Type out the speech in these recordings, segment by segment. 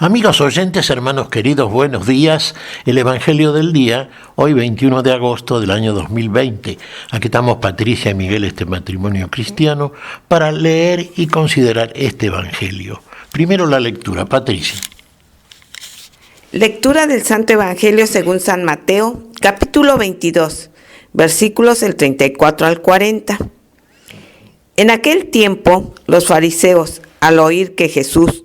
Amigos oyentes, hermanos queridos, buenos días. El Evangelio del día, hoy 21 de agosto del año 2020. Aquí estamos Patricia y Miguel, este matrimonio cristiano, para leer y considerar este Evangelio. Primero la lectura. Patricia. Lectura del Santo Evangelio según San Mateo, capítulo 22, versículos del 34 al 40. En aquel tiempo, los fariseos, al oír que Jesús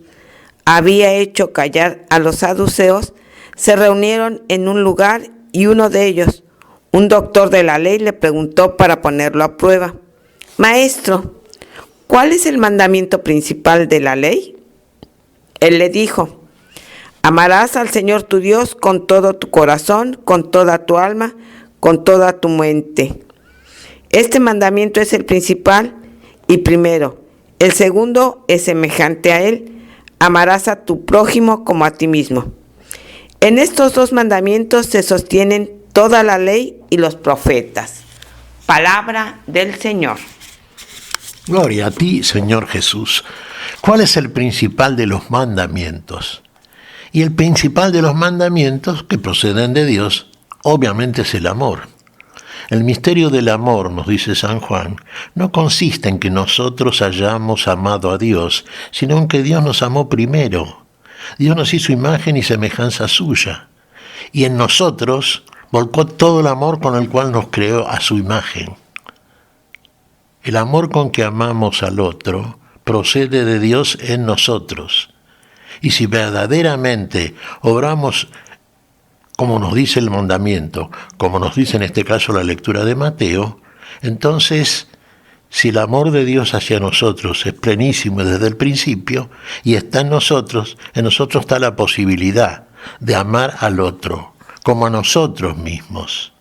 había hecho callar a los saduceos, se reunieron en un lugar y uno de ellos, un doctor de la ley, le preguntó para ponerlo a prueba: Maestro, ¿cuál es el mandamiento principal de la ley? Él le dijo: Amarás al Señor tu Dios con todo tu corazón, con toda tu alma, con toda tu mente. Este mandamiento es el principal y primero. El segundo es semejante a él: amarás a tu prójimo como a ti mismo. En estos dos mandamientos se sostienen toda la ley y los profetas. Palabra del Señor. Gloria a ti, Señor Jesús. ¿Cuál es el principal de los mandamientos? Y el principal de los mandamientos que proceden de Dios, obviamente, es el amor. El misterio del amor, nos dice San Juan, no consiste en que nosotros hayamos amado a Dios, sino en que Dios nos amó primero. Dios nos hizo imagen y semejanza suya, y en nosotros volcó todo el amor con el cual nos creó a su imagen. El amor con que amamos al otro procede de Dios en nosotros. Y si verdaderamente obramos como nos dice el mandamiento, como nos dice en este caso la lectura de Mateo, entonces, si el amor de Dios hacia nosotros es plenísimo desde el principio y está en nosotros está la posibilidad de amar al otro, como a nosotros mismos.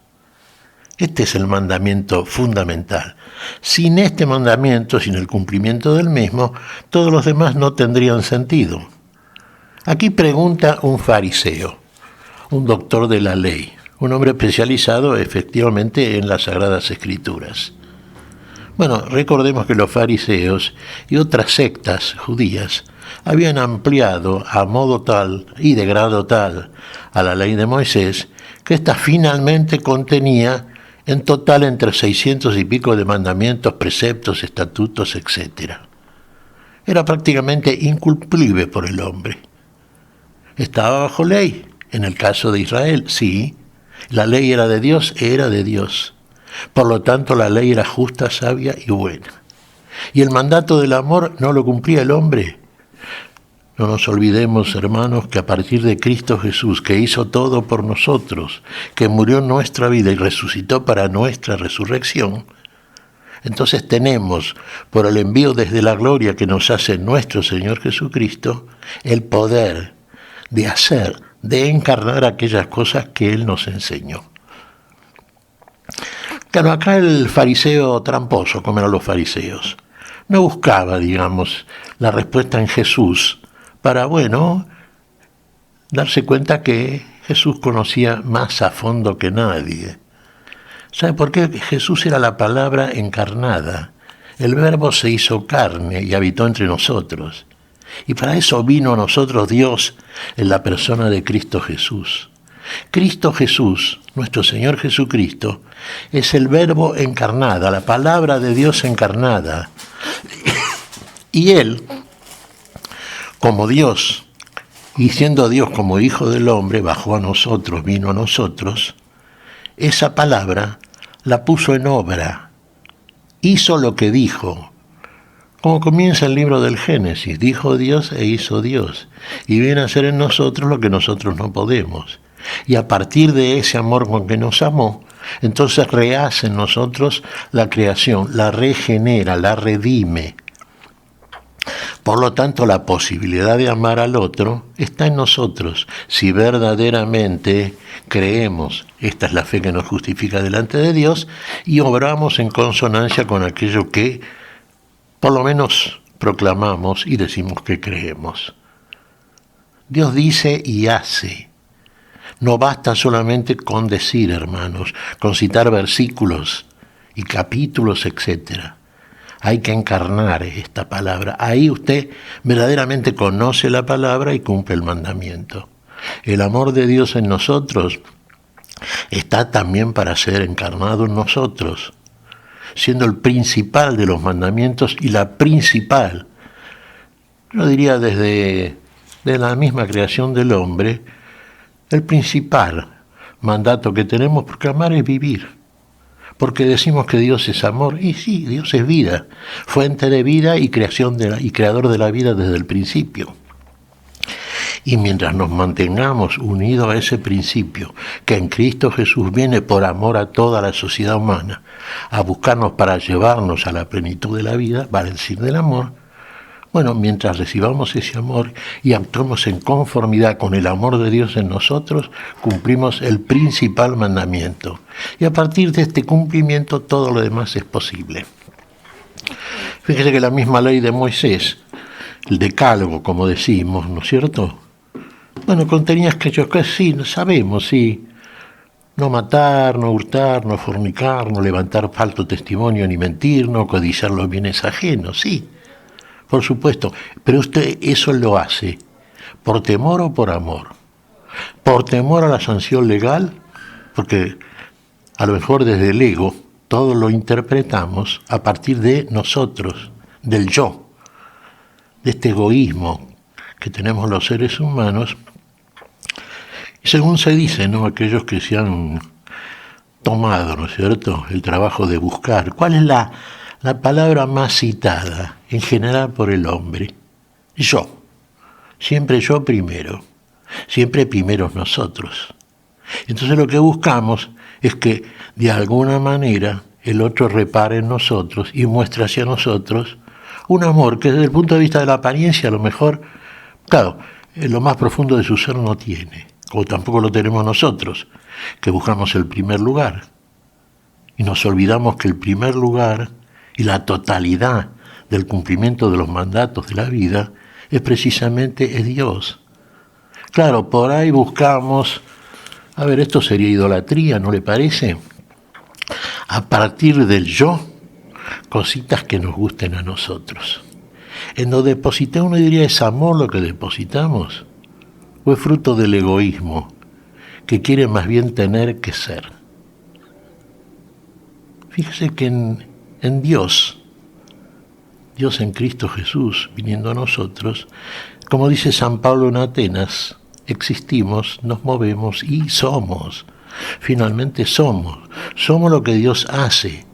Este es el mandamiento fundamental. Sin este mandamiento, sin el cumplimiento del mismo, todos los demás no tendrían sentido. Aquí pregunta un fariseo, un doctor de la ley, un hombre especializado efectivamente en las Sagradas Escrituras. Bueno, recordemos que los fariseos y otras sectas judías habían ampliado a modo tal y de grado tal a la ley de Moisés que ésta finalmente contenía en total entre 600 y pico de mandamientos, preceptos, estatutos, etc. Era prácticamente incumplible por el hombre. Estaba bajo ley. En el caso de Israel, sí, la ley era de Dios. Por lo tanto, la ley era justa, sabia y buena. Y el mandato del amor no lo cumplía el hombre. No nos olvidemos, hermanos, que a partir de Cristo Jesús, que hizo todo por nosotros, que murió en nuestra vida y resucitó para nuestra resurrección, entonces tenemos, por el envío desde la gloria que nos hace nuestro Señor Jesucristo, el poder de encarnar aquellas cosas que Él nos enseñó. Claro, acá el fariseo tramposo, como eran los fariseos, no buscaba, la respuesta en Jesús para, darse cuenta que Jesús conocía más a fondo que nadie. ¿Sabe por qué? Jesús era la palabra encarnada. El Verbo se hizo carne y habitó entre nosotros. Y para eso vino a nosotros Dios en la persona de Cristo Jesús. Cristo Jesús, nuestro Señor Jesucristo, es el Verbo encarnada, la palabra de Dios encarnada. Y Él, como Dios, y siendo Dios como Hijo del Hombre, bajó a nosotros, vino a nosotros, esa palabra la puso en obra, hizo lo que dijo. Como comienza el libro del Génesis, dijo Dios e hizo Dios, y viene a ser en nosotros lo que nosotros no podemos. Y a partir de ese amor con que nos amó, entonces rehace en nosotros la creación, la regenera, la redime. Por lo tanto, la posibilidad de amar al otro está en nosotros, si verdaderamente creemos, esta es la fe que nos justifica delante de Dios, y obramos en consonancia con aquello que por lo menos proclamamos y decimos que creemos. Dios dice y hace. No basta solamente con decir, hermanos, con citar versículos y capítulos, etc. Hay que encarnar esta palabra. Ahí usted verdaderamente conoce la palabra y cumple el mandamiento. El amor de Dios en nosotros está también para ser encarnado en nosotros, siendo el principal de los mandamientos y la principal, yo diría desde la misma creación del hombre, el principal mandato que tenemos, porque amar es vivir, porque decimos que Dios es amor, y sí, Dios es vida, fuente de vida y creador de la vida desde el principio. Y mientras nos mantengamos unidos a ese principio, que en Cristo Jesús viene por amor a toda la sociedad humana, a buscarnos para llevarnos a la plenitud de la vida, vale decir del amor, bueno, mientras recibamos ese amor y actuemos en conformidad con el amor de Dios en nosotros, cumplimos el principal mandamiento. Y a partir de este cumplimiento todo lo demás es posible. Fíjese que la misma ley de Moisés, el decálogo, como decimos, ¿no es cierto? Bueno, contenía aquellos que sí, sabemos, sí. No matar, no hurtar, no fornicar, no levantar falso testimonio ni mentir, no codiciar los bienes ajenos, sí. Por supuesto, pero usted eso lo hace por temor o por amor. Por temor a la sanción legal, porque a lo mejor desde el ego todo lo interpretamos a partir de nosotros, del yo, de este egoísmo que tenemos los seres humanos. Y según se dice, ¿no?, aquellos que se han tomado, ¿no es cierto?, el trabajo de buscar, ¿cuál es la palabra más citada en general por el hombre? Yo. Siempre yo primero. Siempre primeros nosotros. Entonces lo que buscamos es que de alguna manera el otro repare en nosotros y muestre hacia nosotros un amor que desde el punto de vista de la apariencia a lo mejor, claro, en lo más profundo de su ser no tiene, como tampoco lo tenemos nosotros, que buscamos el primer lugar. Y nos olvidamos que el primer lugar y la totalidad del cumplimiento de los mandatos de la vida es precisamente Dios. Claro, por ahí buscamos, a ver, esto sería idolatría, ¿no le parece? A partir del yo, cositas que nos gusten a nosotros. En lo depositamos, uno diría, ¿es amor lo que depositamos? ¿O es fruto del egoísmo, que quiere más bien tener que ser? Fíjese que en Dios en Cristo Jesús, viniendo a nosotros, como dice San Pablo en Atenas, existimos, nos movemos y somos. Finalmente somos lo que Dios hace,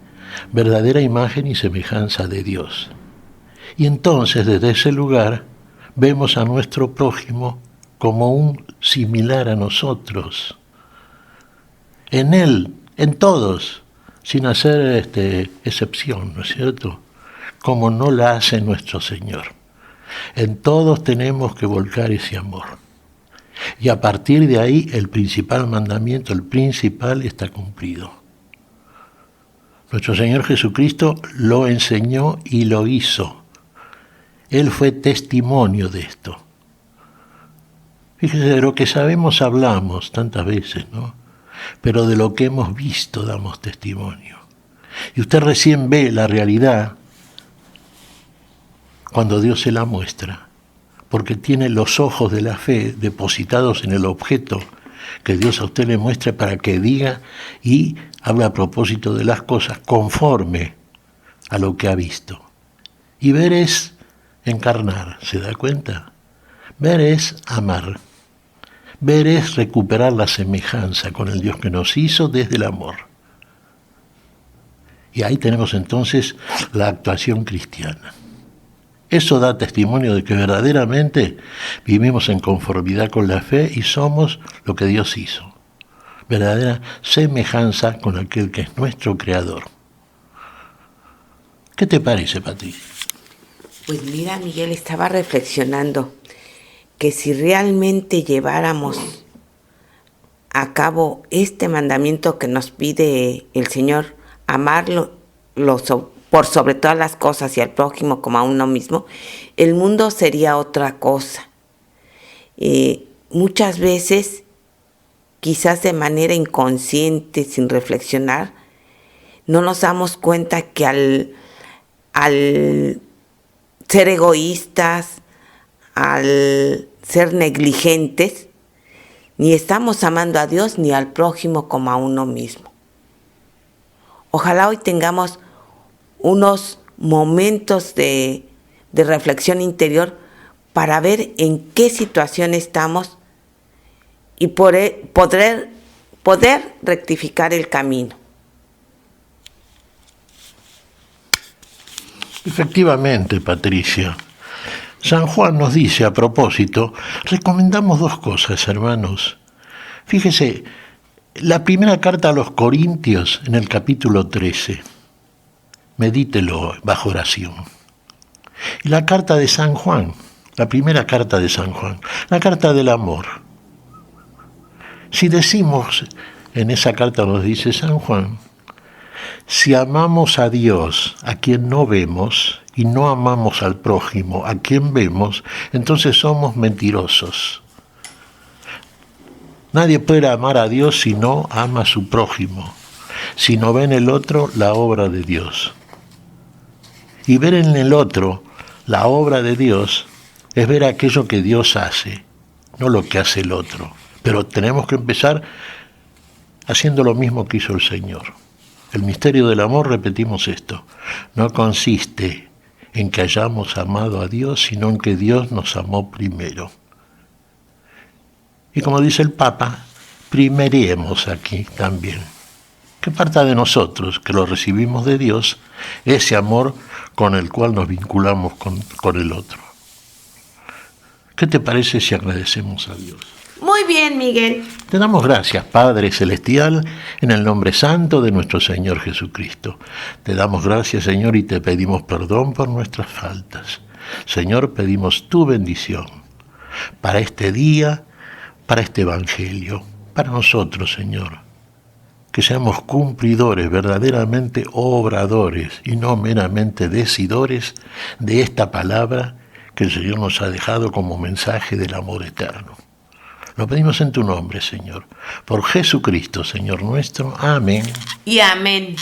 verdadera imagen y semejanza de Dios. Y entonces desde ese lugar vemos a nuestro prójimo como un similar a nosotros. En él, en todos, sin hacer excepción, ¿no es cierto?, como no la hace nuestro Señor. En todos tenemos que volcar ese amor. Y a partir de ahí el principal mandamiento, el principal, está cumplido. Nuestro Señor Jesucristo lo enseñó y lo hizo. Él fue testimonio de esto. Fíjese, de lo que sabemos hablamos tantas veces, ¿no? Pero de lo que hemos visto damos testimonio. Y usted recién ve la realidad cuando Dios se la muestra, porque tiene los ojos de la fe depositados en el objeto que Dios a usted le muestra para que diga y hable a propósito de las cosas conforme a lo que ha visto. Y ver es encarnar, ¿se da cuenta? Ver es amar. Ver es recuperar la semejanza con el Dios que nos hizo desde el amor. Y ahí tenemos entonces la actuación cristiana. Eso da testimonio de que verdaderamente vivimos en conformidad con la fe y somos lo que Dios hizo. Verdadera semejanza con aquel que es nuestro Creador. ¿Qué te parece, Patricia? Pues mira, Miguel, estaba reflexionando que si realmente lleváramos a cabo este mandamiento que nos pide el Señor, amarlo por sobre todas las cosas y al prójimo como a uno mismo, el mundo sería otra cosa. Muchas veces, quizás de manera inconsciente, sin reflexionar, no nos damos cuenta que al al ser egoístas, al ser negligentes, ni estamos amando a Dios ni al prójimo como a uno mismo. Ojalá hoy tengamos unos momentos de reflexión interior para ver en qué situación estamos y poder rectificar el camino. Efectivamente, Patricia. San Juan nos dice a propósito, recomendamos dos cosas, hermanos. Fíjese, la primera carta a los Corintios en el capítulo 13. Medítelo bajo oración. Y la carta de San Juan, la primera carta de San Juan, la carta del amor. Si decimos, en esa carta nos dice San Juan, si amamos a Dios, a quien no vemos, y no amamos al prójimo, a quien vemos, entonces somos mentirosos. Nadie puede amar a Dios si no ama a su prójimo, si no ve en el otro la obra de Dios. Y ver en el otro la obra de Dios es ver aquello que Dios hace, no lo que hace el otro. Pero tenemos que empezar haciendo lo mismo que hizo el Señor. El misterio del amor, repetimos esto, no consiste en que hayamos amado a Dios, sino en que Dios nos amó primero. Y como dice el Papa, primeremos aquí también. Que parta de nosotros, que lo recibimos de Dios, ese amor con el cual nos vinculamos con el otro. ¿Qué te parece si agradecemos a Dios? Muy bien, Miguel. Te damos gracias, Padre Celestial, en el nombre santo de nuestro Señor Jesucristo. Te damos gracias, Señor, y te pedimos perdón por nuestras faltas. Señor, pedimos tu bendición para este día, para este Evangelio, para nosotros, Señor. Que seamos cumplidores, verdaderamente obradores y no meramente decidores de esta palabra que el Señor nos ha dejado como mensaje del amor eterno. Lo pedimos en tu nombre, Señor. Por Jesucristo, Señor nuestro. Amén. Y amén.